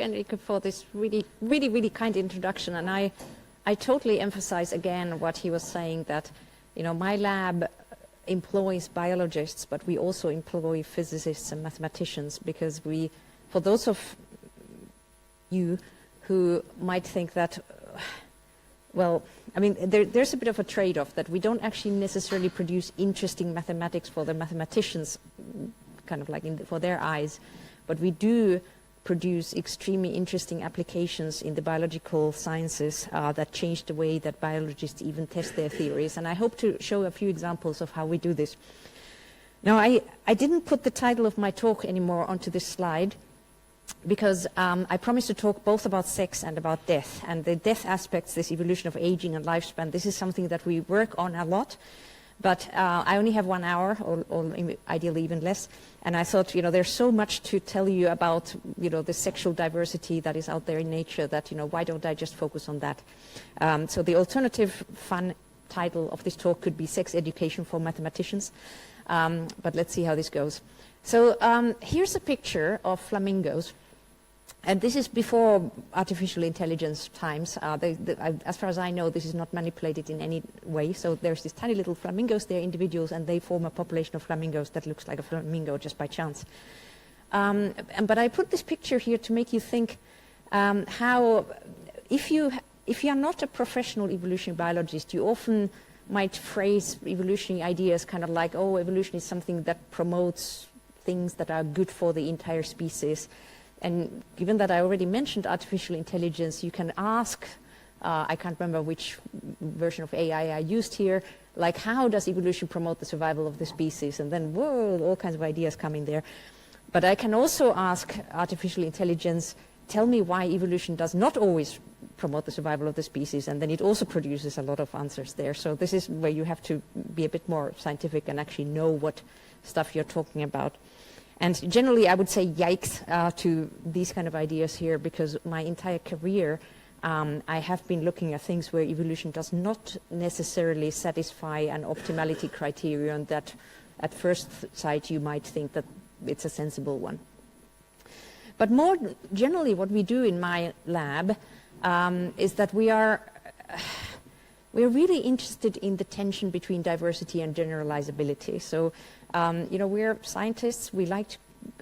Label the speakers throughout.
Speaker 1: Enrique, for this really kind introduction. And I totally emphasize again what he was saying, that, my lab employs biologists, but we also employ physicists and mathematicians, because for those of you who might think that, there's a bit of a trade-off, that we don't actually necessarily produce interesting mathematics for the mathematicians, kind of like for their eyes, but we do produce extremely interesting applications in the biological sciences that change the way that biologists even test their theories. And I hope to show a few examples of how we do this. Now, I didn't put the title of my talk anymore onto this slide, because I promised to talk both about sex and about death. And the death aspects, this evolution of aging and lifespan, this is something that we work on a lot. But I only have 1 hour, or ideally even less. And I thought, there's so much to tell you about, the sexual diversity that is out there in nature, that, why don't I just focus on that? So the alternative fun title of this talk could be Sex Education for Mathematicians. But let's see how this goes. So here's a picture of flamingos. And this is before artificial intelligence times. As far as I know, this is not manipulated in any way. So there's these tiny little flamingos, they're individuals, and they form a population of flamingos that looks like a flamingo just by chance. But I put this picture here to make you think how, if you are not a professional evolutionary biologist, you often might phrase evolutionary ideas kind of like, oh, evolution is something that promotes things that are good for the entire species. And given that I already mentioned artificial intelligence, you can ask, I can't remember which version of AI I used here, like, how does evolution promote the survival of the species? And then, whoa, all kinds of ideas come in there. But I can also ask artificial intelligence, tell me why evolution does not always promote the survival of the species, and then it also produces a lot of answers there. So this is where you have to be a bit more scientific and actually know what stuff you're talking about. And generally, I would say yikes to these kind of ideas here, because my entire career, I have been looking at things where evolution does not necessarily satisfy an optimality criterion that at first sight you might think that it's a sensible one. But more generally, what we do in my lab is that we're really interested in the tension between diversity and generalizability. So, we're scientists. We like to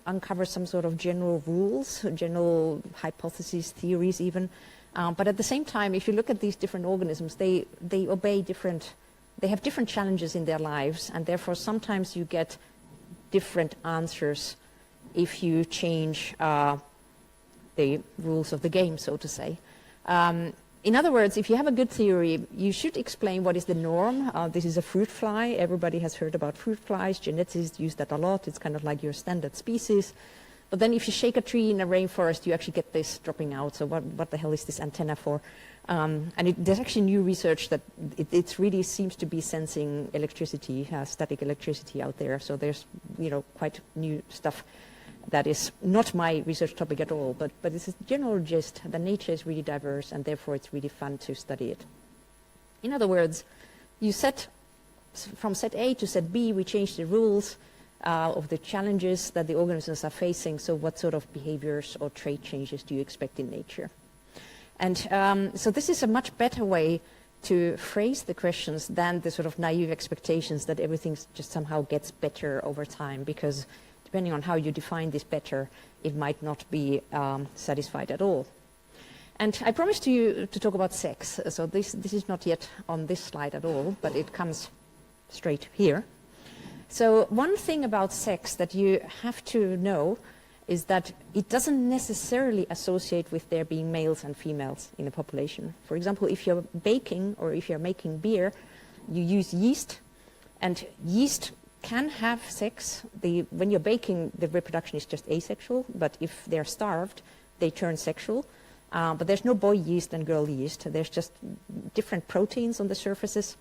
Speaker 1: uncover some sort of general rules, general hypotheses, theories even. But at the same time, if you look at these different organisms, they have different challenges in their lives, and therefore sometimes you get different answers if you change the rules of the game, so to say. In other words, if you have a good theory, you should explain what is the norm. This is a fruit fly. Everybody has heard about fruit flies. Geneticists use that a lot. It's kind of like your standard species. But then if you shake a tree in a rainforest, you actually get this dropping out. So what the hell is this antenna for? And there's actually new research that it really seems to be sensing electricity, static electricity out there. So there's, quite new stuff. That is not my research topic at all, but it's a general gist. The nature is really diverse, and therefore it's really fun to study it. In other words, from set A to set B, we change the rules of the challenges that the organisms are facing. So what sort of behaviors or trait changes do you expect in nature? And so this is a much better way to phrase the questions than the sort of naive expectations that everything just somehow gets better over time, because depending on how you define this better, it might not be satisfied at all. And I promised you to talk about sex. So this is not yet on this slide at all, but it comes straight here. So one thing about sex that you have to know is that it doesn't necessarily associate with there being males and females in a population. For example, if you're baking or if you're making beer, you use yeast, and yeast can have sex. When you're baking, the reproduction is just asexual, but if they're starved, they turn sexual. But there's no boy yeast and girl yeast. There's just different proteins on the surfaces.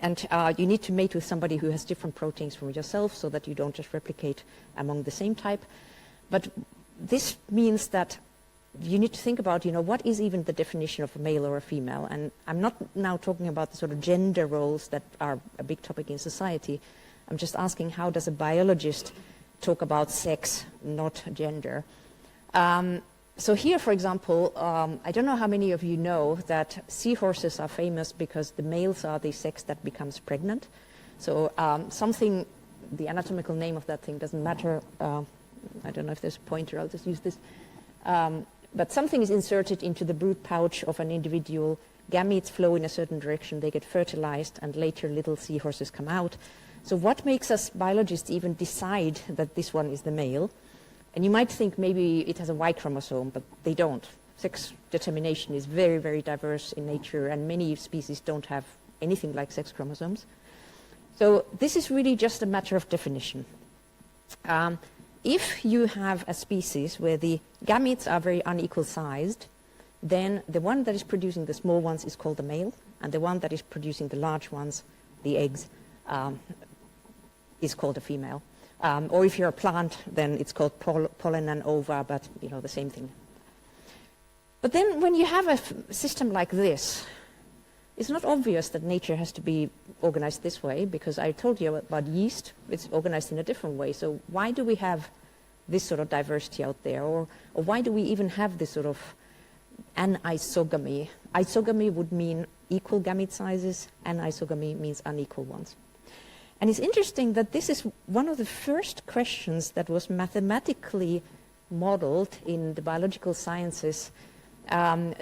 Speaker 1: And you need to mate with somebody who has different proteins from yourself so that you don't just replicate among the same type. But this means that you need to think about, what is even the definition of a male or a female? And I'm not now talking about the sort of gender roles that are a big topic in society. I'm just asking, how does a biologist talk about sex, not gender? So here, for example, I don't know how many of you know that seahorses are famous because the males are the sex that becomes pregnant. So something, the anatomical name of that thing doesn't matter. I don't know if there's a pointer, I'll just use this. But something is inserted into the brood pouch of an individual. Gametes flow in a certain direction, they get fertilized, and later little seahorses come out. So what makes us biologists even decide that this one is the male? And you might think maybe it has a Y chromosome, but they don't. Sex determination is very, very diverse in nature, and many species don't have anything like sex chromosomes. So this is really just a matter of definition. If you have a species where the gametes are very unequal sized, then the one that is producing the small ones is called the male, and the one that is producing the large ones, the eggs, is called a female. Or if you're a plant, then it's called pollen and ova, but you know, the same thing. But then when you have a system like this, it's not obvious that nature has to be organized this way, because I told you about yeast, it's organized in a different way. So why do we have this sort of diversity out there? Or why do we even have this sort of anisogamy? Isogamy would mean equal gamete sizes, anisogamy means unequal ones. And it's interesting that this is one of the first questions that was mathematically modeled in the biological sciences. I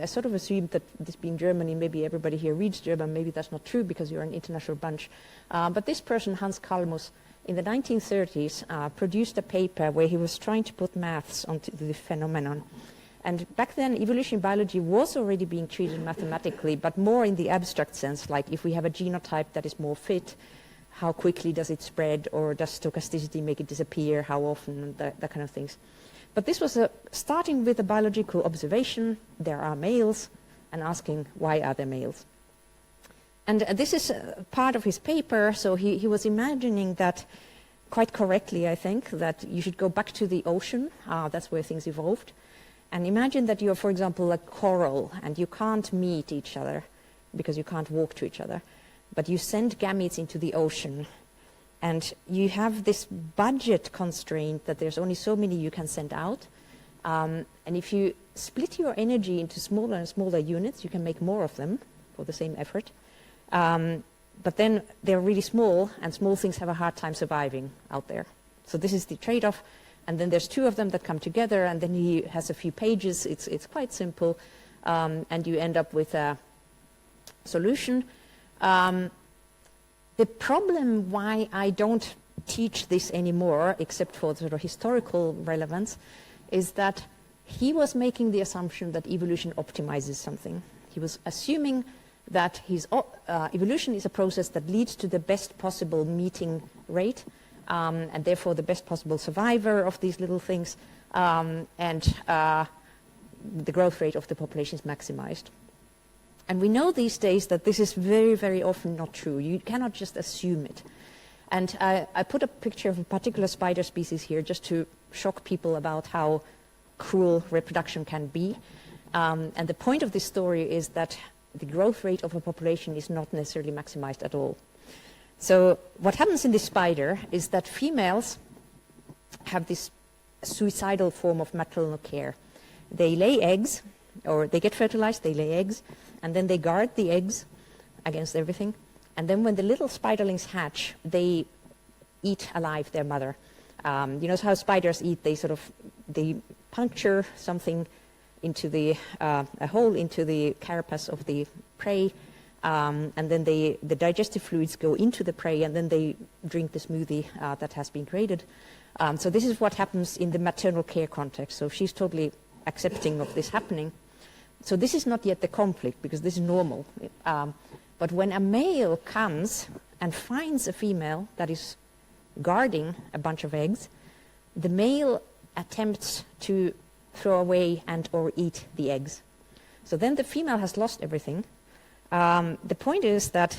Speaker 1: sort of assumed that this being Germany, maybe everybody here reads German. Maybe that's not true because you're an international bunch. But this person, Hans Kalmus, in the 1930s, produced a paper where he was trying to put maths onto the phenomenon. And back then, evolutionary biology was already being treated mathematically, but more in the abstract sense, like if we have a genotype that is more fit, how quickly does it spread, or does stochasticity make it disappear, how often, that kind of things. But this was starting with a biological observation, there are males, and asking why are there males. And this is part of his paper, so he was imagining that, quite correctly I think, that you should go back to the ocean, that's where things evolved. And imagine that you're, for example, a coral, and you can't meet each other because you can't walk to each other. But you send gametes into the ocean, and you have this budget constraint that there's only so many you can send out. And if you split your energy into smaller and smaller units, you can make more of them for the same effort. But then they're really small, and small things have a hard time surviving out there. So this is the trade-off. And then there's two of them that come together, and then he has a few pages. It's quite simple, and you end up with a solution. The problem why I don't teach this anymore, except for sort of historical relevance, is that he was making the assumption that evolution optimizes something. He was assuming that evolution is a process that leads to the best possible meeting rate, and therefore the best possible survivor of these little things, and the growth rate of the population is maximized. And we know these days that this is very, very often not true. You cannot just assume it. And I put a picture of a particular spider species here just to shock people about how cruel reproduction can be. And the point of this story is that the growth rate of a population is not necessarily maximized at all. So what happens in this spider is that females have this suicidal form of maternal care. They lay eggs, or they get fertilized, they lay eggs, and then they guard the eggs against everything. And then when the little spiderlings hatch, they eat alive their mother. You know how spiders eat? They puncture something into a hole into the carapace of the prey, and then the digestive fluids go into the prey, and then they drink the smoothie that has been created. So this is what happens in the maternal care context. So she's totally accepting of this happening. So this is not yet the conflict, because this is normal. But when a male comes and finds a female that is guarding a bunch of eggs, the male attempts to throw away and or eat the eggs. So then the female has lost everything. The point is that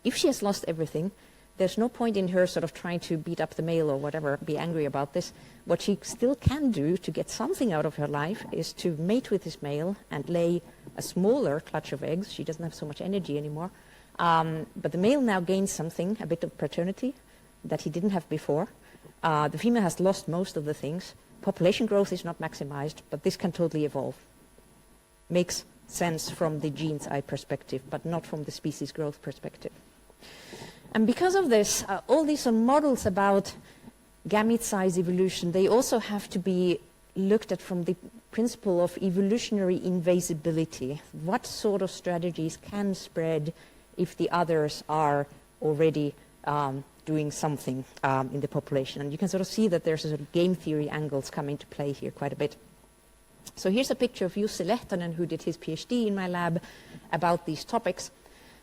Speaker 1: if she has lost everything, there's no point in her sort of trying to beat up the male or whatever, be angry about this. What she still can do to get something out of her life is to mate with this male and lay a smaller clutch of eggs. She doesn't have so much energy anymore. But the male now gains something, a bit of paternity, that he didn't have before. The female has lost most of the things, population growth is not maximized, but this can totally evolve. Makes sense from the gene's eye perspective, but not from the species growth perspective. And because of this, all these models about gamete size evolution, they also have to be looked at from the principle of evolutionary invasibility. What sort of strategies can spread if the others are already doing something in the population? And you can sort of see that there's a sort of game theory angles come into play here quite a bit. So here's a picture of Jussi Lehtonen, who did his PhD in my lab about these topics.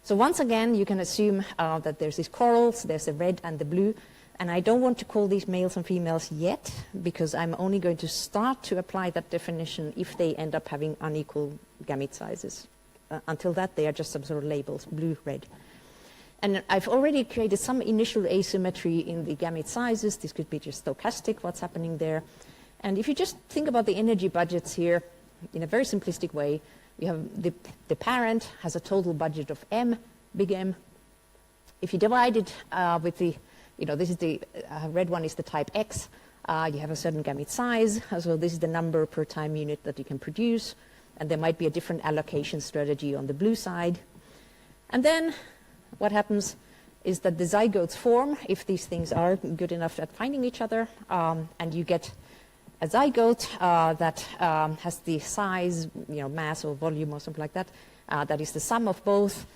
Speaker 1: So once again, you can assume that there's these corals, there's the red and the blue, and I don't want to call these males and females yet, because I'm only going to start to apply that definition if they end up having unequal gamete sizes. Until that, they are just some sort of labels, blue, red. And I've already created some initial asymmetry in the gamete sizes. This could be just stochastic, what's happening there. And if you just think about the energy budgets here in a very simplistic way, you have the parent has a total budget of M, big M. If you divide it with the, this is the red one is the type X, you have a certain gamete size. So this is the number per time unit that you can produce. And there might be a different allocation strategy on the blue side. And then what happens is that the zygotes form if these things are good enough at finding each other, and you get a zygote that has the size, mass or volume or something like that, that is the sum of both.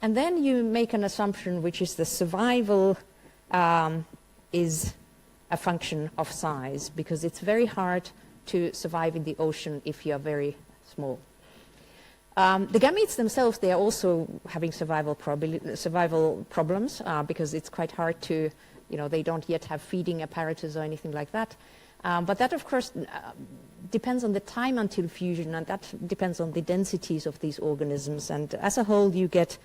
Speaker 1: And then you make an assumption, which is the survival is a function of size, because it's very hard to survive in the ocean if you are very small. The gametes themselves, they are also having survival problems because it's quite hard to, they don't yet have feeding apparatus or anything like that. But that, of course, depends on the time until fusion, and that depends on the densities of these organisms. And as a whole, you get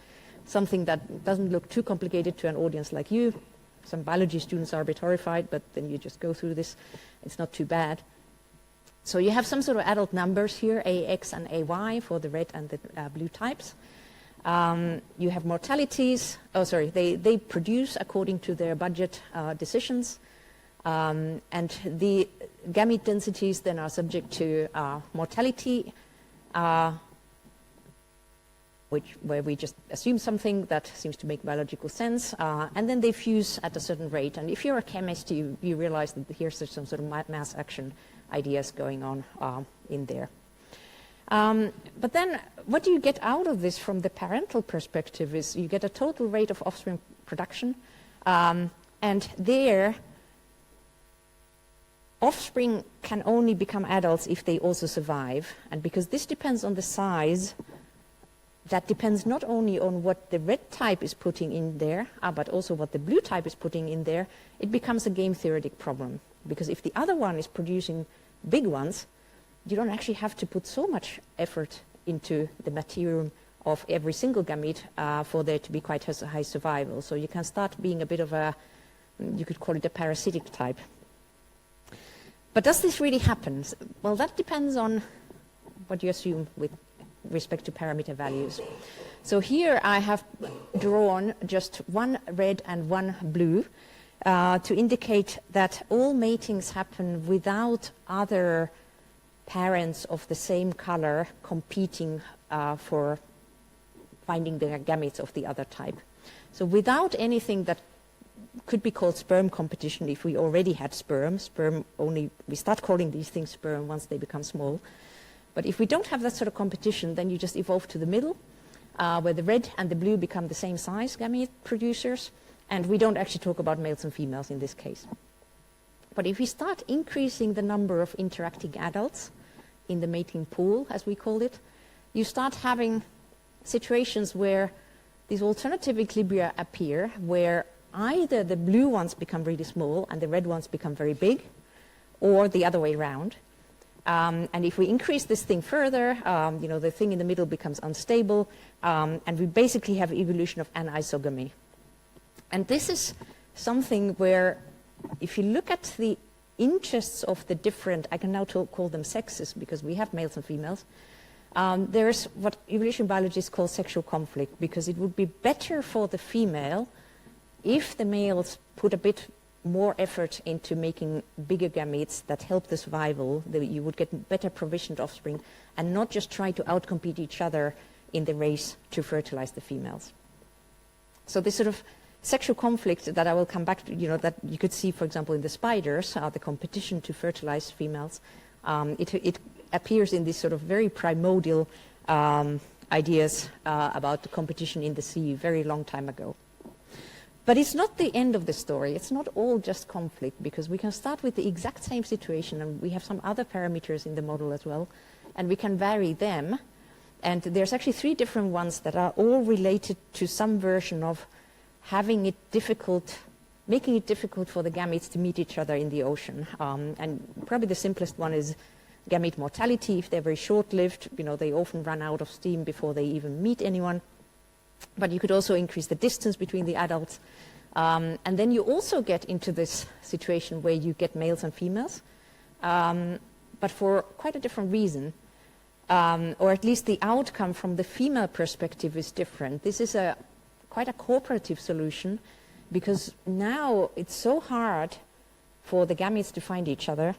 Speaker 1: something that doesn't look too complicated to an audience like you. Some biology students are a bit horrified, but then you just go through this. It's not too bad. So you have some sort of adult numbers here, AX and AY for the red and the blue types. You have mortalities. Oh, sorry, they produce according to their budget decisions. And the gamete densities then are subject to mortality, where we just assume something that seems to make biological sense, and then they fuse at a certain rate. And if you're a chemist, you realize that here's some sort of mass action ideas going on in there. But then what you get out of this from the parental perspective is you get a total rate of offspring production, and there offspring can only become adults if they also survive. And because this depends on the size, that depends not only on what the red type is putting in there, but also what the blue type is putting in there, it becomes a game theoretic problem. Because if the other one is producing big ones, you don't actually have to put so much effort into the materium of every single gamete for there to be quite high survival. So you can start being a bit of a, you could call it a parasitic type. But does this really happen? Well, that depends on what you assume with respect to parameter values. So here I have drawn just one red and one blue to indicate that all matings happen without other parents of the same color competing for finding the gametes of the other type. So without anything that could be called sperm competition if we already had sperm. Sperm only, we start calling these things sperm once they become small. But if we don't have that sort of competition, then you just evolve to the middle, where the red and the blue become the same size gamete producers, and we don't actually talk about males and females in this case. But if we start increasing the number of interacting adults in the mating pool, as we call it, you start having situations where these alternative equilibria appear, where either the blue ones become really small and the red ones become very big, or the other way around. And if we increase this thing further, the thing in the middle becomes unstable, and we basically have evolution of anisogamy. And this is something where, if you look at the interests of the different, I can now call them sexes because we have males and females, there's what evolution biologists call sexual conflict, because it would be better for the female if the males put a bit more effort into making bigger gametes that help the survival, that you would get better provisioned offspring, and not just try to outcompete each other in the race to fertilize the females. So this sort of sexual conflict that I will come back to, that you could see, for example, in the spiders, the competition to fertilize females, it appears in these sort of very primordial ideas about the competition in the sea very long time ago. But it's not the end of the story. It's not all just conflict, because we can start with the exact same situation, and we have some other parameters in the model as well, and we can vary them. And there's actually 3 different ones that are all related to some version of having it difficult, making it difficult for the gametes to meet each other in the ocean. And probably the simplest one is gamete mortality. If they're very short-lived, they often run out of steam before they even meet anyone. But you could also increase the distance between the adults. And then you also get into this situation where you get males and females, but for quite a different reason. Or at least the outcome from the female perspective is different. This is quite a cooperative solution, because now it's so hard for the gametes to find each other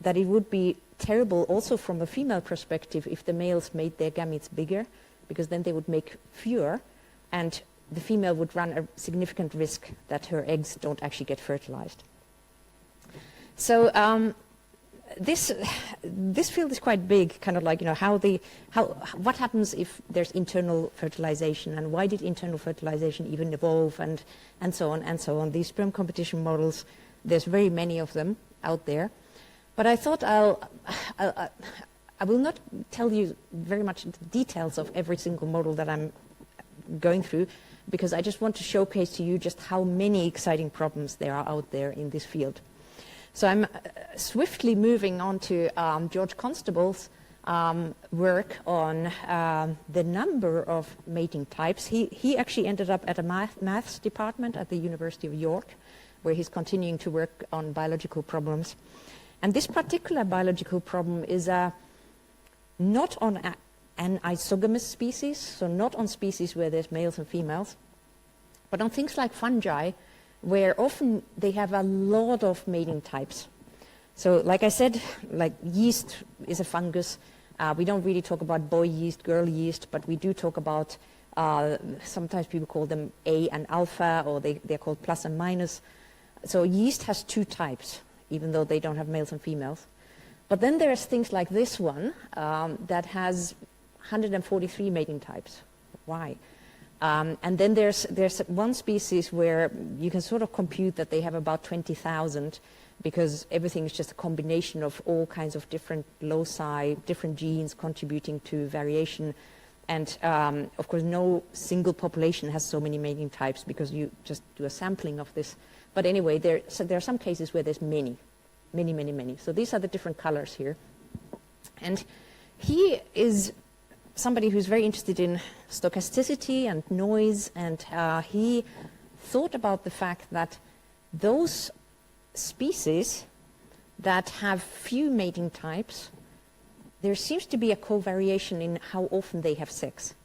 Speaker 1: that it would be terrible also from a female perspective if the males made their gametes bigger, because then they would make fewer, and the female would run a significant risk that her eggs don't actually get fertilized. So this field is quite big, kind of like, what happens if there's internal fertilization, and why did internal fertilization even evolve, and so on and so on. These sperm competition models, there's very many of them out there. But I thought I will not tell you very much details of every single model that I'm going through, because I just want to showcase to you just how many exciting problems there are out there in this field. So I'm swiftly moving on to George Constable's work on the number of mating types. He actually ended up at a maths department at the University of York, where he's continuing to work on biological problems. And this particular biological problem is not on an isogamous species, so not on species where there's males and females, but on things like fungi, where often they have a lot of mating types. So like I said, like yeast is a fungus. We don't really talk about boy yeast, girl yeast, but we do talk about, sometimes people call them A and alpha, or they're called plus and minus. So yeast has 2 types, even though they don't have males and females. But then there's things like this one that has 143 mating types. Why? And then there's one species where you can sort of compute that they have about 20,000, because everything is just a combination of all kinds of different loci, different genes contributing to variation. And of course, no single population has so many mating types, because you just do a sampling of this. But anyway, there are some cases where there's many. So these are the different colors here. And he is somebody who's very interested in stochasticity and noise, and he thought about the fact that those species that have few mating types, there seems to be a covariation in how often they have sex.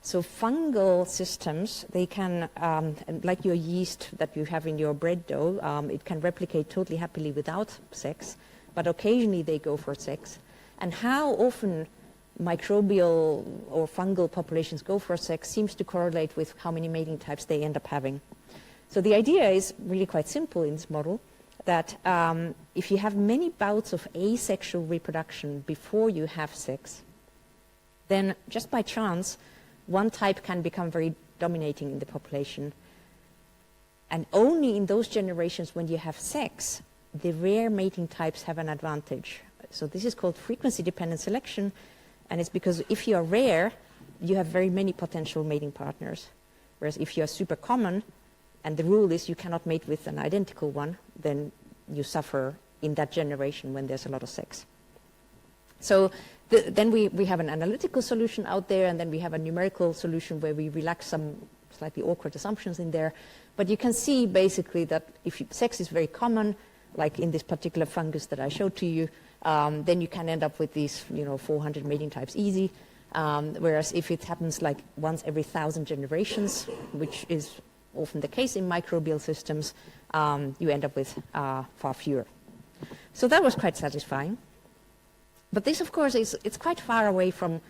Speaker 1: So fungal systems, they can, like your yeast that you have in your bread dough, it can replicate totally happily without sex, but occasionally they go for sex. And how often microbial or fungal populations go for sex seems to correlate with how many mating types they end up having. So the idea is really quite simple in this model, that if you have many bouts of asexual reproduction before you have sex, then just by chance, one type can become very dominating in the population. And only in those generations when you have sex, the rare mating types have an advantage. So this is called frequency-dependent selection, and it's because if you are rare, you have very many potential mating partners. Whereas if you are super common, and the rule is you cannot mate with an identical one, then you suffer in that generation when there's a lot of sex. So then we have an analytical solution out there, and then we have a numerical solution where we relax some slightly awkward assumptions in there. But you can see basically that if sex is very common, like in this particular fungus that I showed to you, then you can end up with these 400 mating types easy. Whereas if it happens like once every 1,000 generations, which is often the case in microbial systems, you end up with far fewer. So that was quite satisfying. But this, of course, it's quite far away from,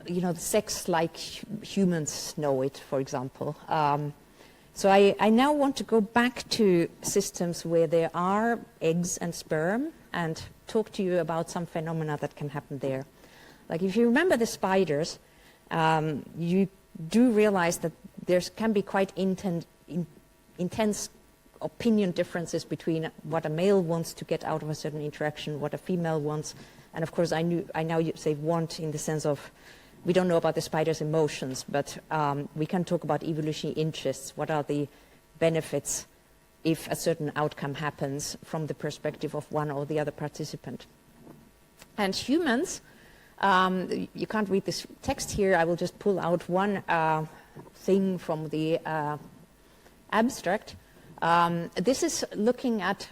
Speaker 1: the sex like humans know it, for example. So I now want to go back to systems where there are eggs and sperm and talk to you about some phenomena that can happen there. Like if you remember the spiders, you do realize that there can be quite intense opinion differences between what a male wants to get out of a certain interaction, what a female wants. And of course, I now say want in the sense of, we don't know about the spider's emotions, but we can talk about evolutionary interests. What are the benefits if a certain outcome happens from the perspective of one or the other participant? And humans, you can't read this text here. I will just pull out one thing from the abstract. This is looking at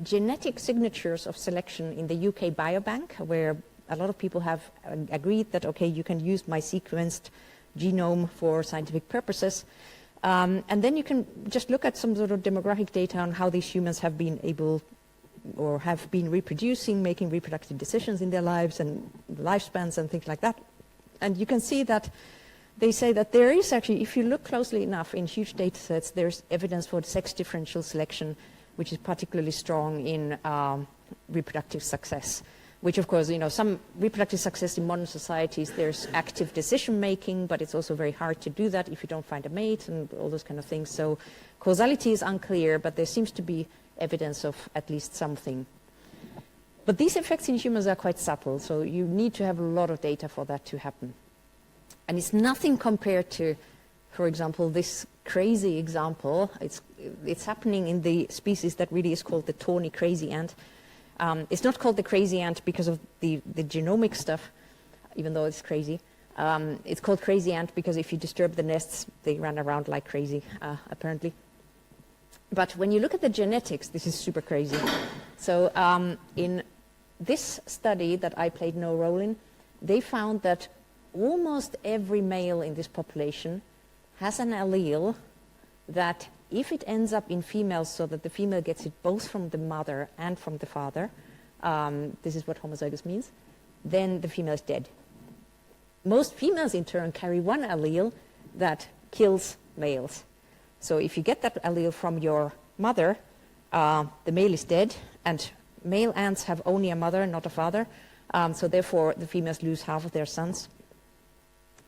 Speaker 1: genetic signatures of selection in the UK Biobank, where a lot of people have agreed that, okay, you can use my sequenced genome for scientific purposes. And then you can just look at some sort of demographic data on how these humans have been able or have been reproducing, making reproductive decisions in their lives and lifespans and things like that. And you can see that they say that there is actually, if you look closely enough in huge data sets, there's evidence for sex differential selection, which is particularly strong in reproductive success. Which, of course, some reproductive success in modern societies, there's active decision making, but it's also very hard to do that if you don't find a mate and all those kind of things. So causality is unclear, but there seems to be evidence of at least something. But these effects in humans are quite subtle, so you need to have a lot of data for that to happen. And it's nothing compared to, for example, this crazy example. It's happening in the species that really is called the tawny crazy ant. It's not called the crazy ant because of the genomic stuff, even though it's crazy. It's called crazy ant because if you disturb the nests, they run around like crazy, apparently. But when you look at the genetics, this is super crazy. So in this study that I played no role in, they found that almost every male in this population has an allele that if it ends up in females so that the female gets it both from the mother and from the father, this is what homozygous means, then the female is dead. Most females in turn carry one allele that kills males. So if you get that allele from your mother, the male is dead, and male ants have only a mother, not a father, so therefore the females lose half of their sons.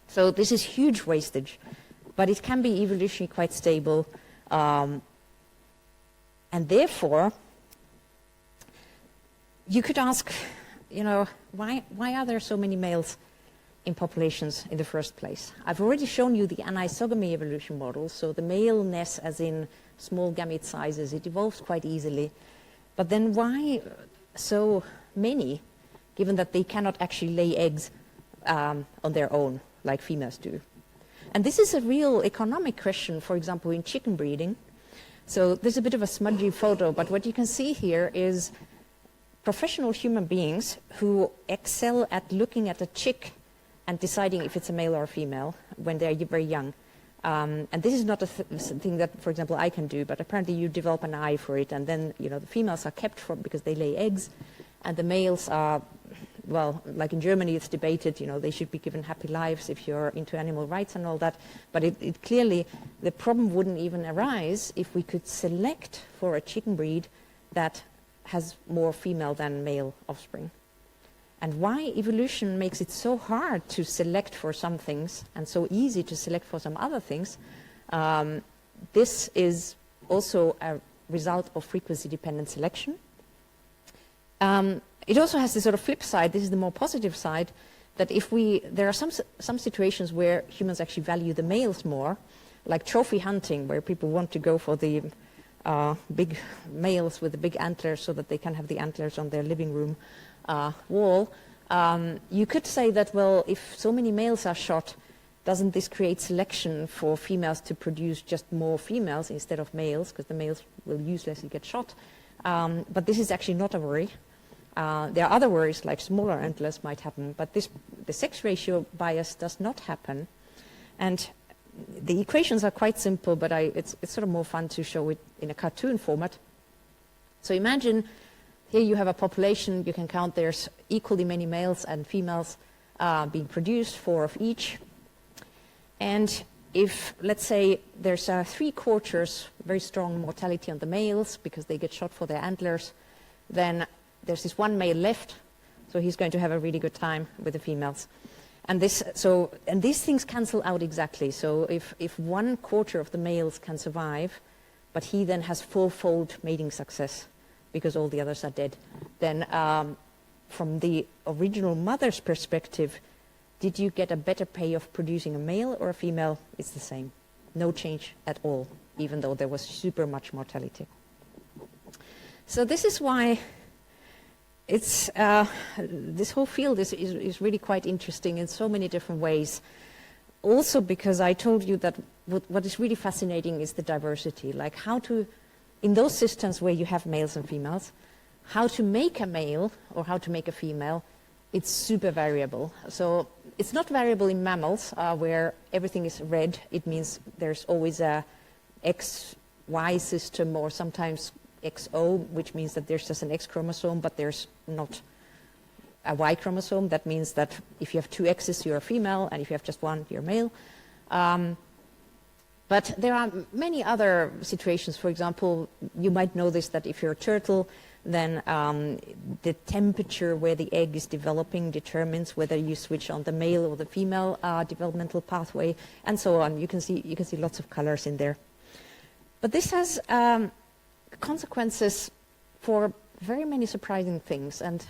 Speaker 1: So this is huge wastage, but it can be evolutionarily quite stable. And therefore, you could ask, why are there so many males in populations in the first place? I've already shown you the anisogamy evolution model, so the maleness, as in small gamete sizes, it evolves quite easily. But then why so many, given that they cannot actually lay eggs on their own, like females do? And this is a real economic question, for example, in chicken breeding. So there's a bit of a smudgy photo, but what you can see here is professional human beings who excel at looking at a chick and deciding if it's a male or a female when they're very young. And this is not a thing that, for example, I can do, but apparently you develop an eye for it, and then the females are kept because they lay eggs, and the males are, well, like in Germany, it's debated, they should be given happy lives if you're into animal rights and all that. But it clearly, the problem wouldn't even arise if we could select for a chicken breed that has more female than male offspring. And why evolution makes it so hard to select for some things and so easy to select for some other things, this is also a result of frequency-dependent selection. It also has this sort of flip side. This is the more positive side, that there are some situations where humans actually value the males more, like trophy hunting, where people want to go for the big males with the big antlers so that they can have the antlers on their living room wall. You could say that, well, if so many males are shot, doesn't this create selection for females to produce just more females instead of males, because the males will uselessly get shot? But this is actually not a worry. There are other worries, like smaller antlers might happen, but the sex ratio bias does not happen. And the equations are quite simple, but it's sort of more fun to show it in a cartoon format. So imagine here you have a population, you can count there's equally many males and females being produced, 4 of each. And if, let's say, there's 3/4 very strong mortality on the males because they get shot for their antlers, then there's this one male left, so he's going to have a really good time with the females. And these things cancel out exactly. So if 1/4 of the males can survive, but he then has 4-fold mating success because all the others are dead, then from the original mother's perspective, did you get a better pay of producing a male or a female? It's the same. No change at all, even though there was super much mortality. So this is why it's this whole field is really quite interesting in so many different ways. Also because I told you that what is really fascinating is the diversity, like how to, in those systems where you have males and females, how to make a male or how to make a female, it's super variable. So it's not variable in mammals where everything is red. It means there's always a XY system or sometimes XO, which means that there's just an X chromosome, but there's not a Y chromosome. That means that if you have 2 X's, you're a female, and if you have just 1, you're male. But there are many other situations. For example, you might know this, that if you're a turtle, then the temperature where the egg is developing determines whether you switch on the male or the female developmental pathway, and so on. You can see lots of colors in there. But this has consequences for very many surprising things, and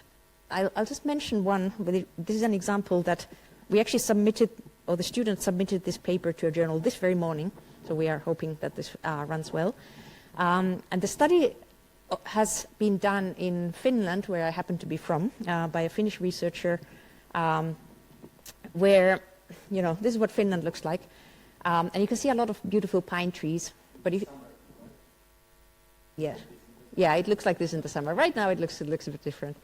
Speaker 1: I'll just mention one. This is an example that we actually submitted, or the students submitted this paper to a journal this very morning, so we are hoping that this runs well. And the study has been done in Finland, where I happen to be from, by a Finnish researcher, where, this is what Finland looks like. And you can see a lot of beautiful pine trees, but if yeah, it looks like this in the summer. Right now it looks a bit different.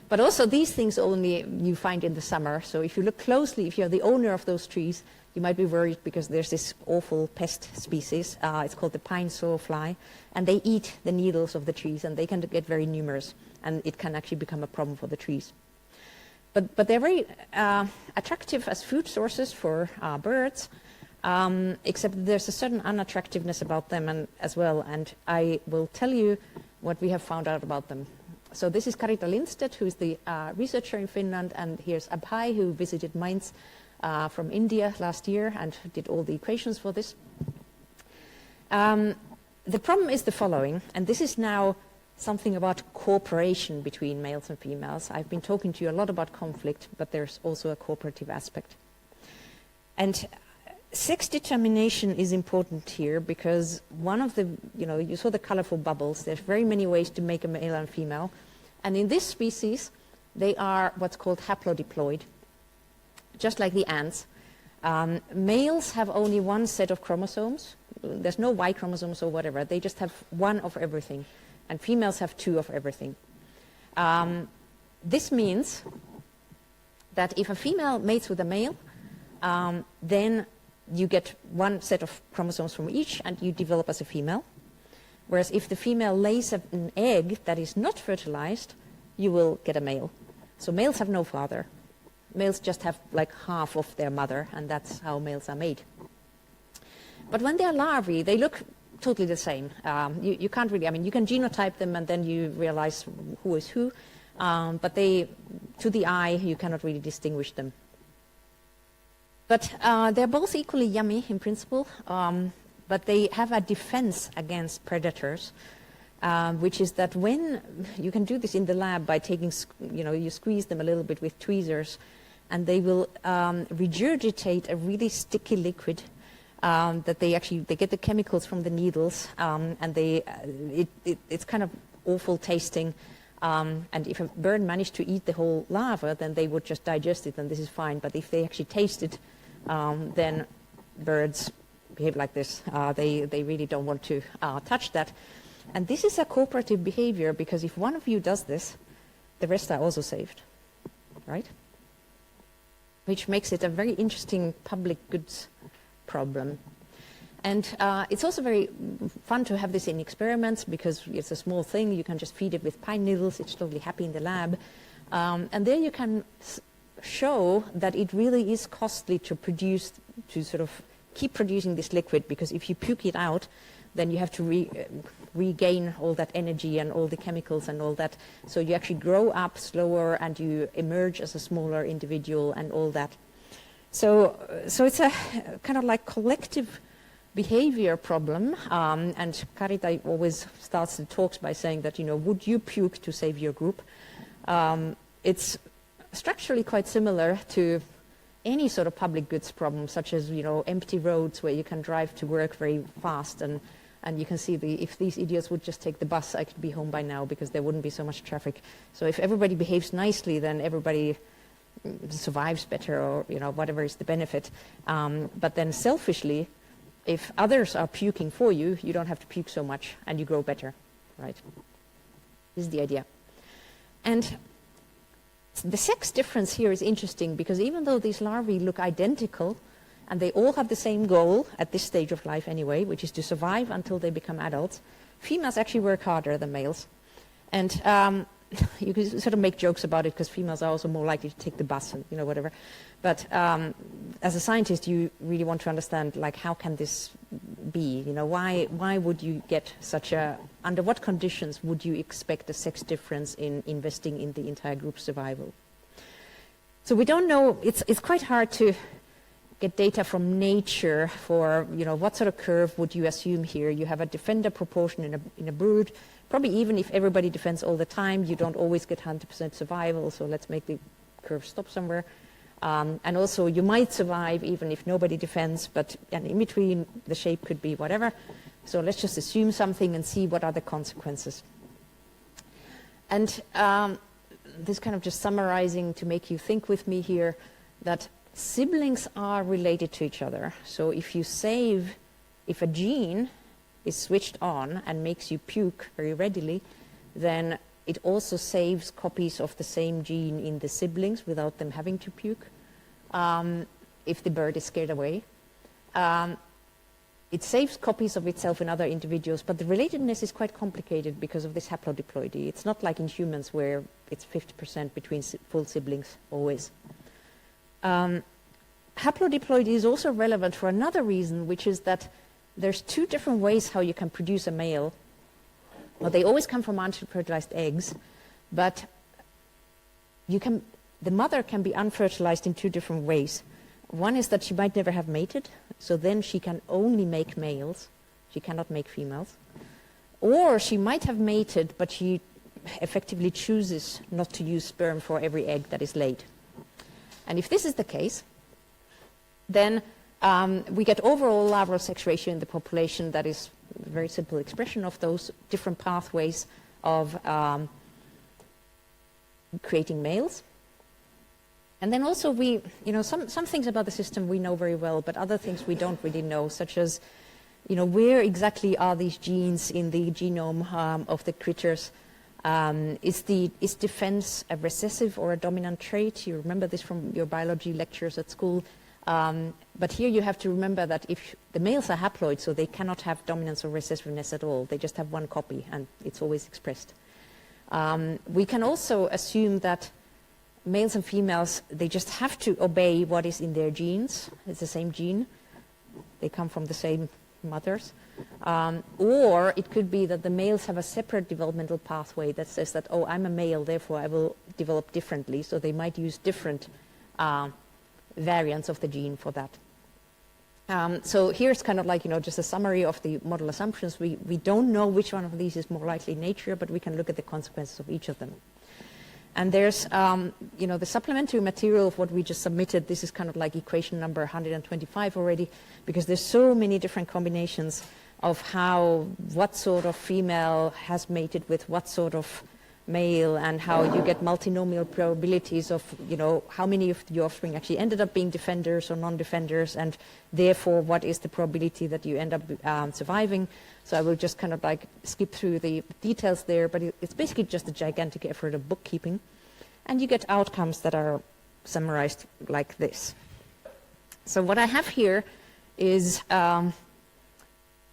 Speaker 1: But also these things only you find in the summer. So if you look closely, if you're the owner of those trees, you might be worried because there's this awful pest species. It's called the pine sawfly, and they eat the needles of the trees, and they can get very numerous, and it can actually become a problem for the trees. But they're very attractive as food sources for birds, except there's a certain unattractiveness about them as well, and I will tell you what we have found out about them. So this is Karita Lindstedt, who is the researcher in Finland, and here's Abhay, who visited Mainz from India last year and did all the equations for this. The problem is the following, and this is now something about cooperation between males and females. I've been talking to you a lot about conflict, but there's also a cooperative aspect. And sex determination is important here because one of the, you saw the colorful bubbles. There's very many ways to make a male and female. And in this species, they are what's called haplodiploid, just like the ants. Males have only one set of chromosomes. There's no Y chromosomes or whatever. They just have one of everything. And females have 2 of everything. This means that if a female mates with a male, then you get one set of chromosomes from each, and you develop as a female. Whereas if the female lays an egg that is not fertilized, you will get a male. So males have no father. Males just have like half of their mother, and that's how males are made. But when they are larvae, they look totally the same. You can't really, you can genotype them and then you realize who is who, but to the eye, you cannot really distinguish them. But they're both equally yummy in principle, but they have a defense against predators, which is that when you can do this in the lab by taking, you squeeze them a little bit with tweezers, and they will regurgitate a really sticky liquid that they get the chemicals from the needles, and it's kind of awful tasting. And if a bird managed to eat the whole larva, then they would just digest it, and this is fine. But if they actually taste it, then birds behave like this. They really don't want to touch that. And this is a cooperative behavior, because if one of you does this, the rest are also saved, right? Which makes it a very interesting public goods problem. And it's also very fun to have this in experiments because it's a small thing. You can just feed it with pine needles. It's totally happy in the lab. And there you can show that it really is costly to produce, to sort of keep producing this liquid, because if you puke it out, then you have to regain all that energy and all the chemicals and all that. So you actually grow up slower and you emerge as a smaller individual and all that. So it's a kind of like collective behavior problem, and Carita always starts the talks by saying that, you know, would you puke to save your group? It's structurally quite similar to any sort of public goods problem, such as, you know, empty roads where you can drive to work very fast, and you can see if these idiots would just take the bus, I could be home by now because there wouldn't be so much traffic. So if everybody behaves nicely, then everybody survives better, or, you know, whatever is the benefit. But then selfishly, if others are puking for you, you don't have to puke so much and you grow better, right? This is the idea. And the sex difference here is interesting because even though these larvae look identical and they all have the same goal at this stage of life anyway, which is to survive until they become adults, females actually work harder than males. And you can sort of make jokes about it because females are also more likely to take the bus and, you know, whatever. But as a scientist, you really want to understand, like, how can this be? You know, why would you get such a, under what conditions would you expect a sex difference in investing in the entire group's survival? So we don't know, it's quite hard to get data from nature for, you know, what sort of curve would you assume here? You have a defender proportion in a brood. Probably even if everybody defends all the time, you don't always get 100% survival, so let's make the curve stop somewhere. And also, you might survive even if nobody defends, but in between, the shape could be whatever. So let's just assume something and see what are the consequences. And this kind of just summarizing to make you think with me here, that siblings are related to each other. So if a gene is switched on and makes you puke very readily, then it also saves copies of the same gene in the siblings without them having to puke, if the bird is scared away. It saves copies of itself in other individuals, but the relatedness is quite complicated because of this haplodiploidy. It's not like in humans where it's 50% between full siblings always. Haplodiploidy is also relevant for another reason, which is that there's two different ways how you can produce a male. Well, they always come from unfertilized eggs, but the mother can be unfertilized in two different ways. One is that she might never have mated, so then she can only make males. She cannot make females. Or she might have mated, but she effectively chooses not to use sperm for every egg that is laid. And if this is the case, then we get overall larval sex ratio in the population that is a very simple expression of those different pathways of creating males. And then also some things about the system we know very well, but other things we don't really know, such as, where exactly are these genes in the genome of the critters? Is defense a recessive or a dominant trait? You remember this from your biology lectures at school. But here you have to remember that if the males are haploid, so they cannot have dominance or recessiveness at all. They just have one copy, and it's always expressed. We can also assume that males and females, they just have to obey what is in their genes. It's the same gene. They come from the same mothers. Or it could be that the males have a separate developmental pathway that says that, oh, I'm a male, therefore I will develop differently. So they might use different variants of the gene for that. So here's kind of like, just a summary of the model assumptions. We don't know which one of these is more likely in nature, but we can look at the consequences of each of them. And there's, the supplementary material of what we just submitted. This is kind of like equation number 125 already, because there's so many different combinations of what sort of female has mated with what sort of male, and how you get multinomial probabilities of, how many of your offspring actually ended up being defenders or non-defenders, and therefore what is the probability that you end up surviving. So I will just kind of like skip through the details there, but it's basically just a gigantic effort of bookkeeping. And you get outcomes that are summarized like this. So what I have here is on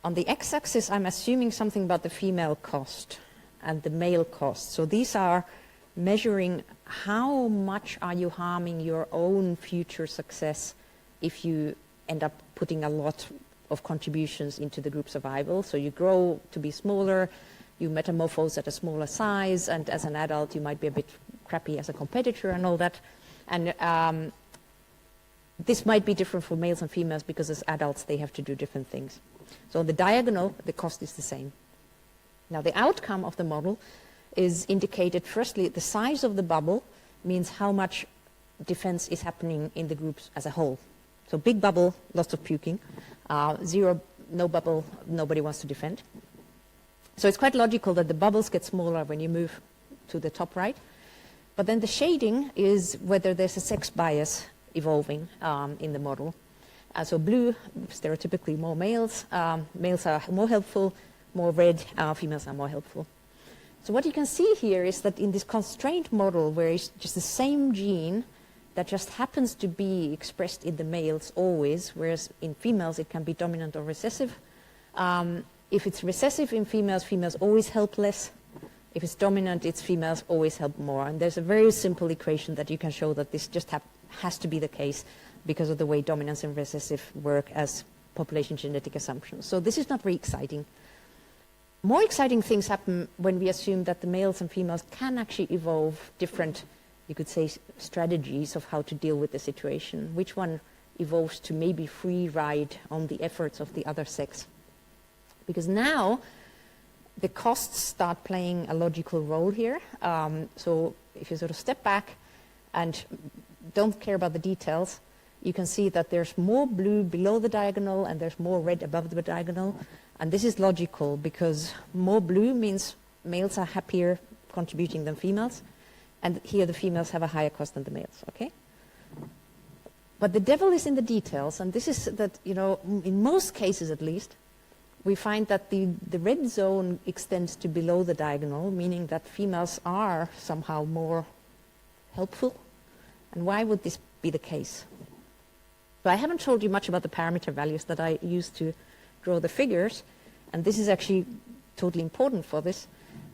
Speaker 1: the x-axis, I'm assuming something about the female cost and the male cost. So these are measuring how much are you harming your own future success if you end up putting a lot of contributions into the group survival. So you grow to be smaller, you metamorphose at a smaller size, and as an adult you might be a bit crappy as a competitor and all that. And this might be different for males and females because as adults they have to do different things. So on the diagonal, the cost is the same. Now the outcome of the model is indicated, firstly, the size of the bubble means how much defense is happening in the groups as a whole. So big bubble, lots of puking. Zero, no bubble, nobody wants to defend. So it's quite logical that the bubbles get smaller when you move to the top right. But then the shading is whether there's a sex bias evolving in the model. So blue, stereotypically more males. Males are more helpful, more red, females are more helpful. So what you can see here is that in this constraint model where it's just the same gene that just happens to be expressed in the males always, whereas in females it can be dominant or recessive. If it's recessive in females, females always help less. If it's dominant, it's females always help more. And there's a very simple equation that you can show that this just has to be the case because of the way dominance and recessive work as population genetic assumptions. So this is not very exciting. More exciting things happen when we assume that the males and females can actually evolve different, you could say, strategies of how to deal with the situation. Which one evolves to maybe free ride on the efforts of the other sex? Because now the costs start playing a logical role here. So if you sort of step back and don't care about the details, you can see that there's more blue below the diagonal and there's more red above the diagonal. And this is logical because more blue means males are happier contributing than females. And here the females have a higher cost than the males, okay? But the devil is in the details. And this is that, you know, in most cases at least, we find that the red zone extends to below the diagonal, meaning that females are somehow more helpful. And why would this be the case? So I haven't told you much about the parameter values that I used to draw the figures, and this is actually totally important for this,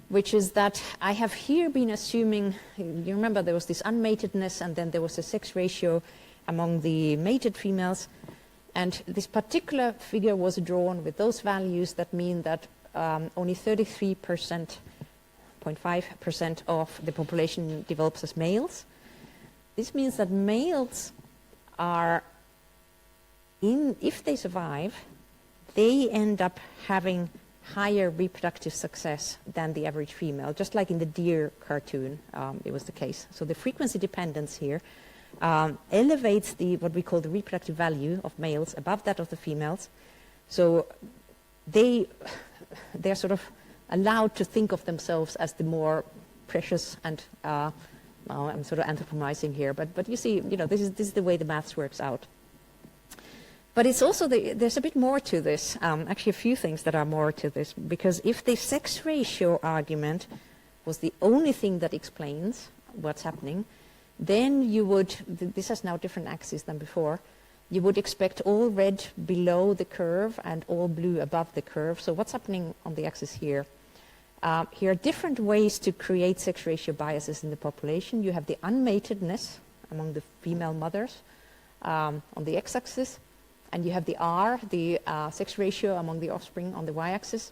Speaker 1: which is that I have here been assuming, you remember there was this unmatedness and then there was a sex ratio among the mated females, and this particular figure was drawn with those values that mean that only 33.5% of the population develops as males. This means that males are, if they survive, they end up having higher reproductive success than the average female, just like in the deer cartoon, it was the case. So the frequency dependence here elevates what we call the reproductive value of males above that of the females. So they're sort of allowed to think of themselves as the more precious and, well, I'm sort of anthropomizing here, but you see, you know, this is the way the maths works out. But it's also, there's a bit more to this, actually a few things that are more to this, because if the sex ratio argument was the only thing that explains what's happening, then you would, this has now different axes than before, you would expect all red below the curve and all blue above the curve. So what's happening on the axis here? Here are different ways to create sex ratio biases in the population. You have the unmatedness among the female mothers on the x-axis, and you have the R, the sex ratio among the offspring on the y-axis.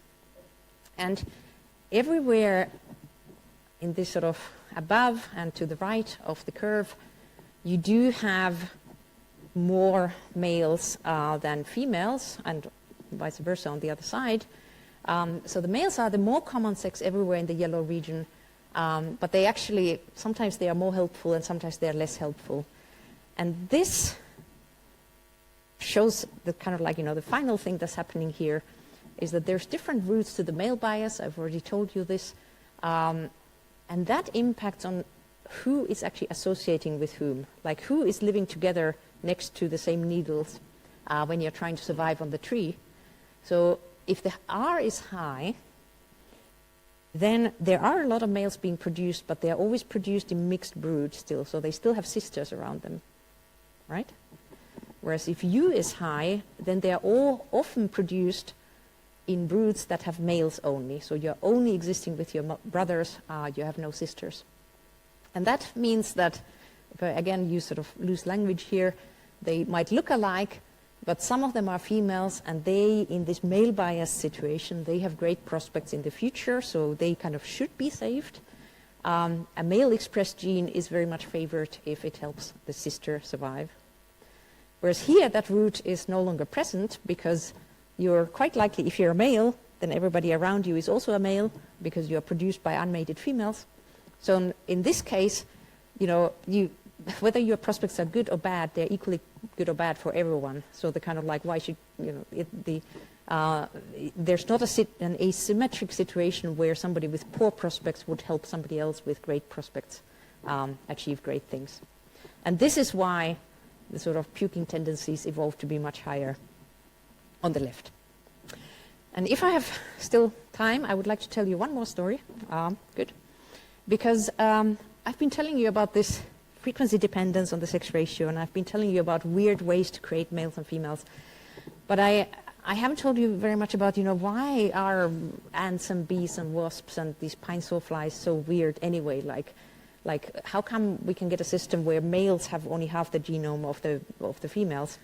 Speaker 1: And everywhere in this sort of above and to the right of the curve, you do have more males than females, and vice versa on the other side. So the males are the more common sex everywhere in the yellow region, but they actually, sometimes they are more helpful and sometimes they are less helpful. And this shows the kind of like, you know, the final thing that's happening here is that there's different routes to the male bias. I've already told you this. And that impacts on who is actually associating with whom, like who is living together next to the same needles when you're trying to survive on the tree. So if the R is high, then there are a lot of males being produced, but they are always produced in mixed brood still, so they still have sisters around them, right? Whereas if U is high, then they are all often produced in broods that have males only. So you're only existing with your brothers, you have no sisters. And that means that, if I again use sort of loose language here, they might look alike, but some of them are females, and they, in this male bias situation, they have great prospects in the future, so they kind of should be saved. A male expressed gene is very much favored if it helps the sister survive. Whereas here, that root is no longer present, because you're quite likely, if you're a male, then everybody around you is also a male, because you are produced by unmated females. So in this case, you know, whether your prospects are good or bad, they're equally good or bad for everyone. So the kind of like, why should, you know, there's not an asymmetric situation where somebody with poor prospects would help somebody else with great prospects achieve great things. And this is why the sort of puking tendencies evolve to be much higher on the left. And if I have still time, I would like to tell you one more story. Good. Because I've been telling you about this frequency dependence on the sex ratio, and I've been telling you about weird ways to create males and females. But I haven't told you very much about, you know, why are ants and bees and wasps and these pine sawflies so weird anyway? Like how come we can get a system where males have only half the genome of the females?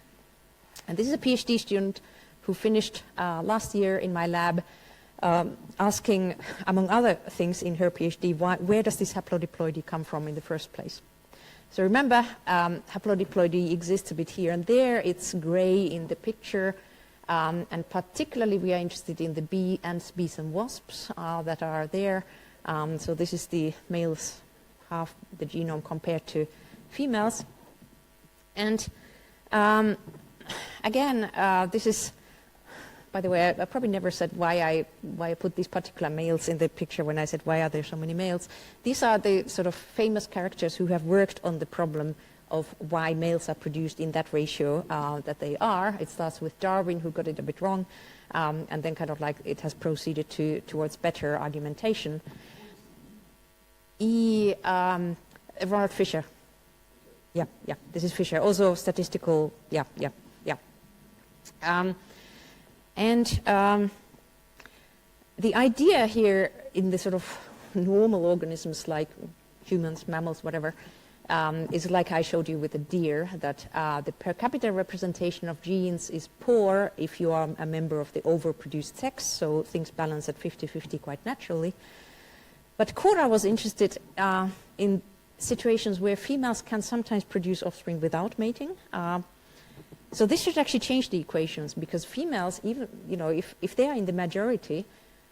Speaker 1: And this is a PhD student who finished last year in my lab, asking, among other things in her PhD, where does this haplodiploidy come from in the first place? So remember, haplodiploidy exists a bit here and there. It's gray in the picture. And particularly, we are interested in the ants, bees, and wasps that are there. So this is the males, half the genome compared to females. And again, this is, by the way, I probably never said why I put these particular males in the picture when I said why are there so many males. These are the sort of famous characters who have worked on the problem of why males are produced in that ratio that they are. It starts with Darwin, who got it a bit wrong, and then kind of like it has proceeded towards better argumentation. Ronald Fisher. Yeah, this is Fisher. Also statistical, yeah. And the idea here in the sort of normal organisms like humans, mammals, whatever, is like I showed you with the deer, that the per capita representation of genes is poor if you are a member of the overproduced sex, so things balance at 50-50 quite naturally. But Cora was interested in situations where females can sometimes produce offspring without mating. So this should actually change the equations, because females, even, you know, if they are in the majority,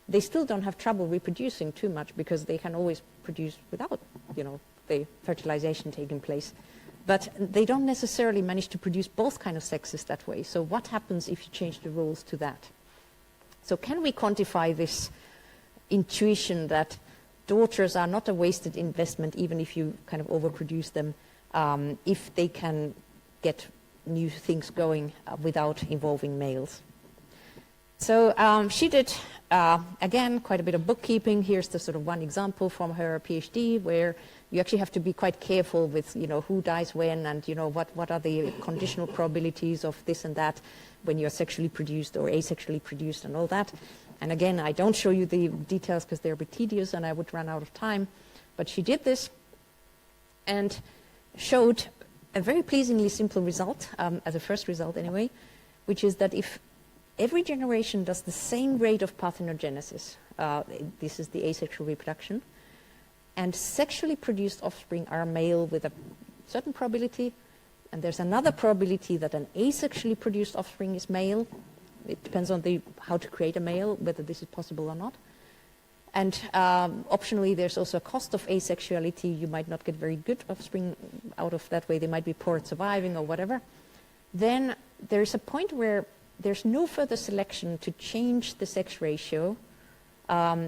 Speaker 1: they still don't have trouble reproducing too much, because they can always produce without, you know, the fertilization taking place. But they don't necessarily manage to produce both kind of sexes that way. So what happens if you change the rules to that? So can we quantify this intuition that daughters are not a wasted investment, even if you kind of overproduce them, if they can get new things going without involving males? So she did, again, quite a bit of bookkeeping. Here's the sort of one example from her PhD, where you actually have to be quite careful with, you know, who dies when, and, you know, what are the conditional probabilities of this and that when you're sexually produced or asexually produced and all that. And again, I don't show you the details because they're a bit tedious and I would run out of time. But she did this and showed a very pleasingly simple result, as a first result anyway, which is that if every generation does the same rate of parthenogenesis, this is the asexual reproduction, and sexually produced offspring are male with a certain probability, and there's another probability that an asexually produced offspring is male. It depends on how to create a male, whether this is possible or not. And optionally, there's also a cost of asexuality. You might not get very good offspring out of that way. They might be poor at surviving or whatever. Then there is a point where there's no further selection to change the sex ratio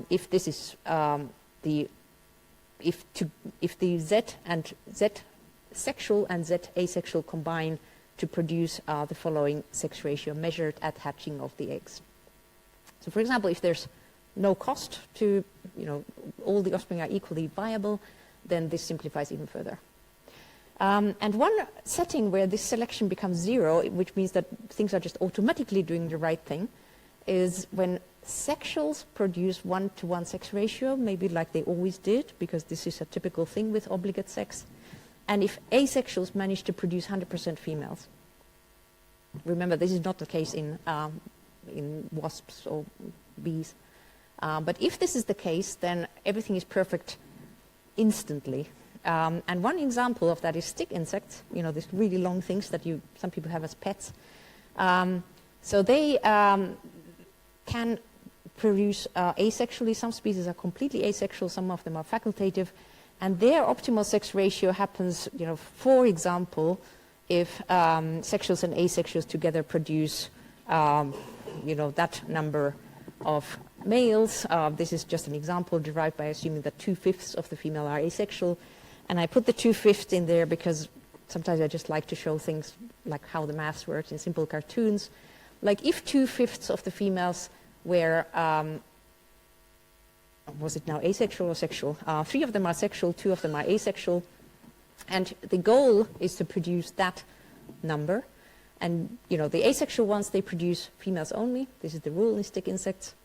Speaker 1: if this is if the Z sexual and Z asexual combine to produce the following sex ratio measured at hatching of the eggs. So, for example, if there's no cost to, you know, all the offspring are equally viable, then this simplifies even further. And one setting where this selection becomes 0, which means that things are just automatically doing the right thing, is when sexuals produce 1-to-1 sex ratio, maybe like they always did, because this is a typical thing with obligate sex, and if asexuals manage to produce 100% females. Remember, this is not the case in wasps or bees. But if this is the case, then everything is perfect instantly. And one example of that is stick insects, you know, these really long things that some people have as pets. So they can produce asexually. Some species are completely asexual, some of them are facultative, and their optimal sex ratio happens, you know, for example, if sexuals and asexuals together produce, you know, that number of males. This is just an example derived by assuming that 2/5 of the female are asexual. And I put the 2/5 in there because sometimes I just like to show things like how the maths works in simple cartoons. Like if 2/5 of the females were, was it now asexual or sexual? 3 of them are sexual, 2 of them are asexual. And the goal is to produce that number. And, you know, the asexual ones, they produce females only. This is the rule in stick insects.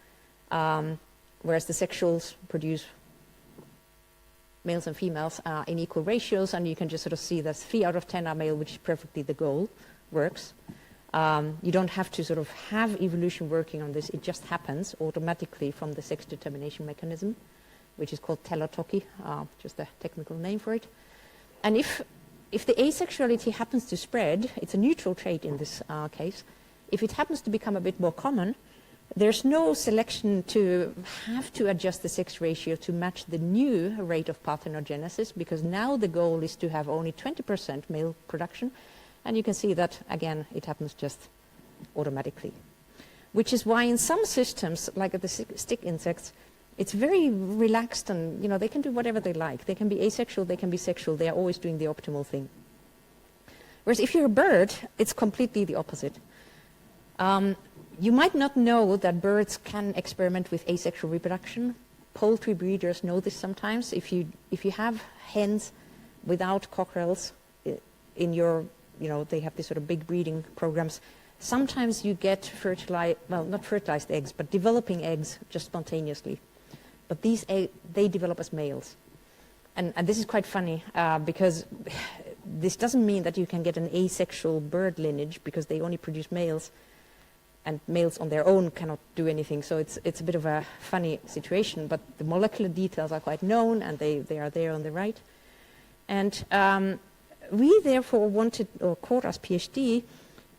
Speaker 1: Whereas the sexuals produce males and females in equal ratios. And you can just sort of see that 3 out of 10 are male, which is perfectly the goal, works. You don't have to sort of have evolution working on this. It just happens automatically from the sex determination mechanism, which is called telotoky, just a technical name for it. And if the asexuality happens to spread, it's a neutral trait in this case, if it happens to become a bit more common, there's no selection to have to adjust the sex ratio to match the new rate of parthenogenesis, because now the goal is to have only 20% male production. And you can see that, again, it happens just automatically. Which is why in some systems, like the stick insects, it's very relaxed and, you know, they can do whatever they like. They can be asexual, they can be sexual, they are always doing the optimal thing. Whereas if you're a bird, it's completely the opposite. You might not know that birds can experiment with asexual reproduction. Poultry breeders know this sometimes. If you have hens without cockerels in your, you know, they have these sort of big breeding programs, sometimes you get not fertilized eggs, but developing eggs just spontaneously. But these they develop as males. And this is quite funny because this doesn't mean that you can get an asexual bird lineage because they only produce males, and males on their own cannot do anything. So it's a bit of a funny situation, but the molecular details are quite known, and they are there on the right. And we therefore wanted, or Cora's PhD,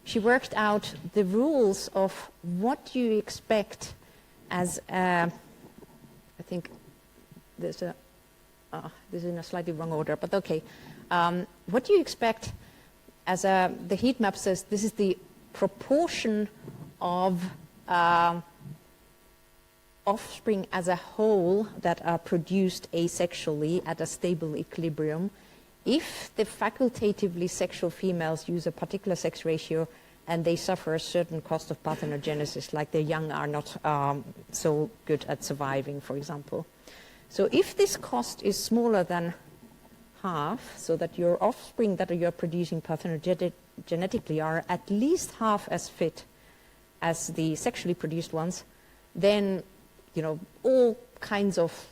Speaker 1: she worked out the rules of what you expect as I think there's a, this is in a slightly wrong order, but okay. What do you expect as the heat map says this is the proportion of offspring as a whole that are produced asexually at a stable equilibrium if the facultatively sexual females use a particular sex ratio and they suffer a certain cost of parthenogenesis, like their young are not so good at surviving, for example. So if this cost is smaller than half, so that your offspring that you're producing parthenogenetically are at least half as fit as the sexually produced ones, then, you know, all kinds of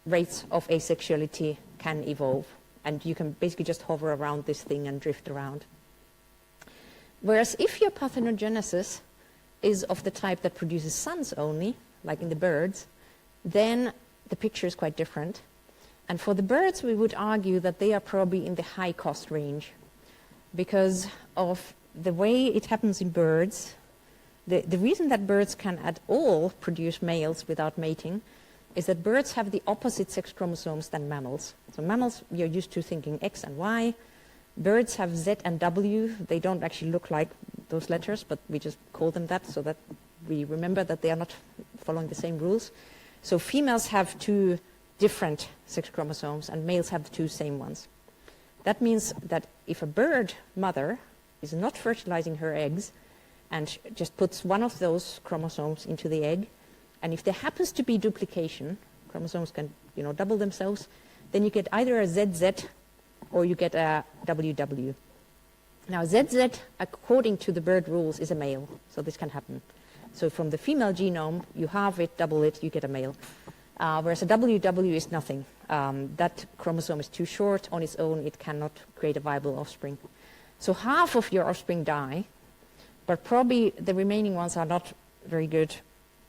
Speaker 1: rates of asexuality can evolve. And you can basically just hover around this thing and drift around. Whereas if your parthenogenesis is of the type that produces sons only, like in the birds, then the picture is quite different. And for the birds, we would argue that they are probably in the high cost range because of the way it happens in birds. The reason that birds can at all produce males without mating is that birds have the opposite sex chromosomes than mammals. So mammals, you're used to thinking X and Y. Birds have Z and W. They don't actually look like those letters, but we just call them that so that we remember that they are not following the same rules. So females have 2 different sex chromosomes and males have the 2 same ones. That means that if a bird mother is not fertilizing her eggs and just puts one of those chromosomes into the egg, and if there happens to be duplication, chromosomes can, you know, double themselves, then you get either a ZZ or you get a WW. Now ZZ, according to the bird rules, is a male, so this can happen. So from the female genome, you halve it, double it, you get a male. Whereas a WW is nothing. That chromosome is too short on its own, it cannot create a viable offspring. So half of your offspring die, but probably the remaining ones are not very good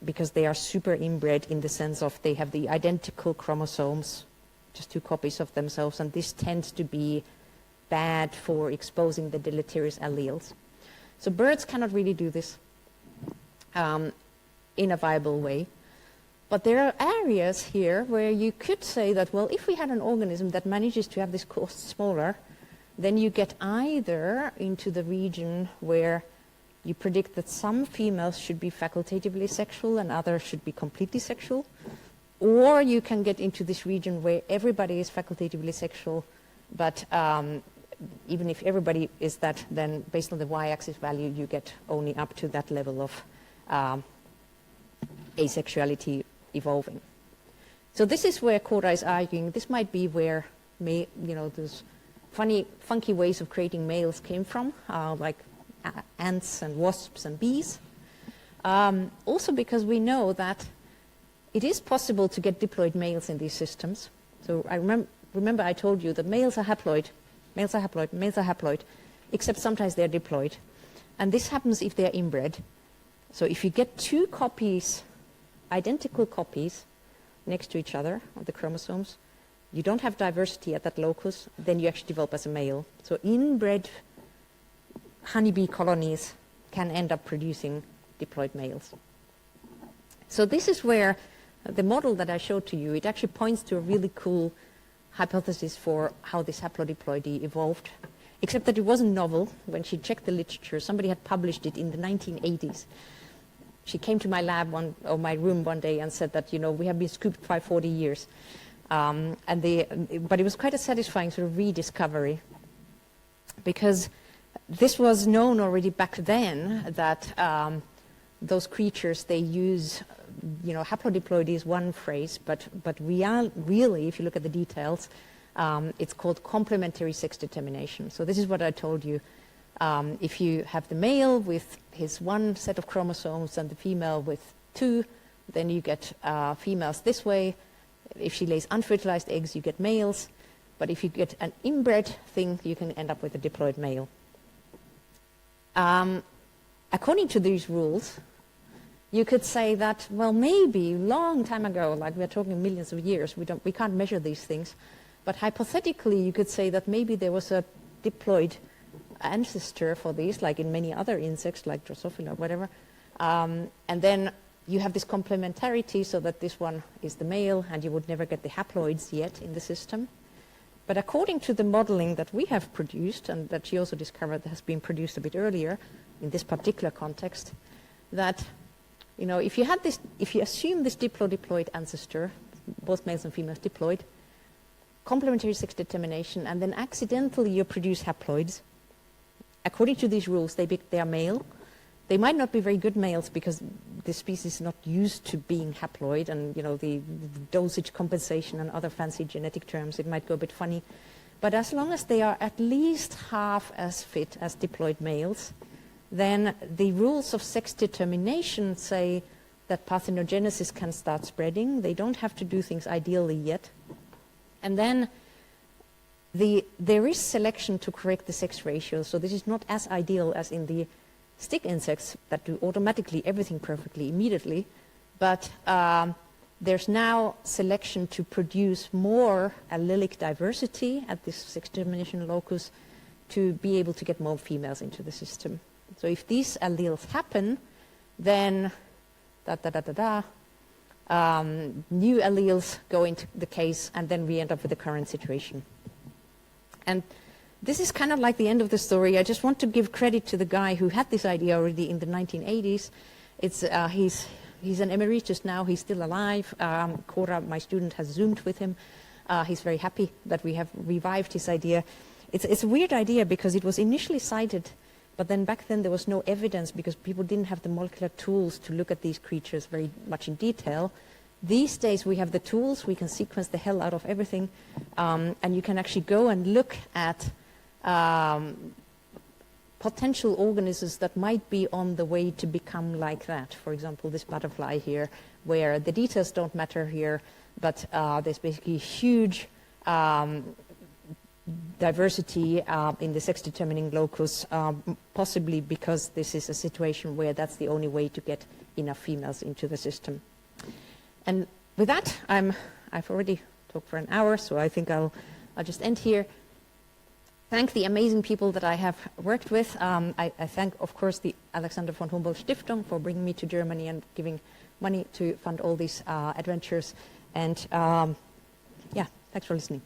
Speaker 1: because they are super inbred in the sense of they have the identical chromosomes, just 2 copies of themselves, and this tends to be bad for exposing the deleterious alleles. So birds cannot really do this in a viable way. But there are areas here where you could say that, well, if we had an organism that manages to have this cost smaller, then you get either into the region where you predict that some females should be facultatively sexual and others should be completely sexual, or you can get into this region where everybody is facultatively sexual, but even if everybody is that, then based on the y-axis value, you get only up to that level of asexuality evolving. So this is where Cora is arguing this might be where those funky ways of creating males came from, like ants and wasps and bees. Also because we know that it is possible to get diploid males in these systems. So I remember I told you that males are haploid, males are haploid, males are haploid, except sometimes they're diploid. And this happens if they're inbred. So if you get 2 copies, identical copies, next to each other of the chromosomes, you don't have diversity at that locus, then you actually develop as a male. So inbred honeybee colonies can end up producing diploid males. So this is where the model that I showed to you, it actually points to a really cool hypothesis for how this haplodiploidy evolved, except that it wasn't novel. When she checked the literature, somebody had published it in the 1980s. She came to my lab or my room one day and said that, we have been scooped by 40 years. But it was quite a satisfying sort of rediscovery, because this was known already back then that those creatures, they use, haplodiploidy is one phrase, but really, if you look at the details, it's called complementary sex determination. So this is what I told you. If you have the male with his 1 set of chromosomes and the female with 2, then you get females this way. If she lays unfertilized eggs, you get males. But if you get an inbred thing, you can end up with a diploid male. According to these rules, you could say that, well, maybe long time ago, like we're talking millions of years, we can't measure these things, but hypothetically you could say that maybe there was a diploid ancestor for these, like in many other insects, like Drosophila or whatever, and then you have this complementarity so that this one is the male and you would never get the haploids yet in the system. But according to the modeling that we have produced, and that she also discovered has been produced a bit earlier in this particular context, that if you assume this diploid ancestor, both males and females diploid, complementary sex determination, and then accidentally you produce haploids, according to these rules, they are male. They might not be very good males because the species is not used to being haploid, and the dosage compensation and other fancy genetic terms, it might go a bit funny. But as long as they are at least half as fit as diploid males, then the rules of sex determination say that parthenogenesis can start spreading. They don't have to do things ideally yet. And then there is selection to correct the sex ratio, so this is not as ideal as in the stick insects that do automatically everything perfectly immediately, but there's now selection to produce more allelic diversity at this sex determination locus to be able to get more females into the system. So if these alleles happen, then new alleles go into the case, and then we end up with the current situation. And this is kind of like the end of the story. I just want to give credit to the guy who had this idea already in the 1980s. He's an emeritus now. He's still alive. Cora, my student, has Zoomed with him. He's very happy that we have revived his idea. It's a weird idea because it was initially cited, but then back then there was no evidence because people didn't have the molecular tools to look at these creatures very much in detail. These days we have the tools, we can sequence the hell out of everything, and you can actually go and look at potential organisms that might be on the way to become like that. For example, this butterfly here, where the details don't matter here, but there's basically huge diversity in the sex-determining locus, possibly because this is a situation where that's the only way to get enough females into the system. And with that, I've already talked for an hour, so I think I'll just end here. Thank the amazing people that I have worked with. I thank, of course, the Alexander von Humboldt Stiftung for bringing me to Germany and giving money to fund all these adventures. And yeah, thanks for listening.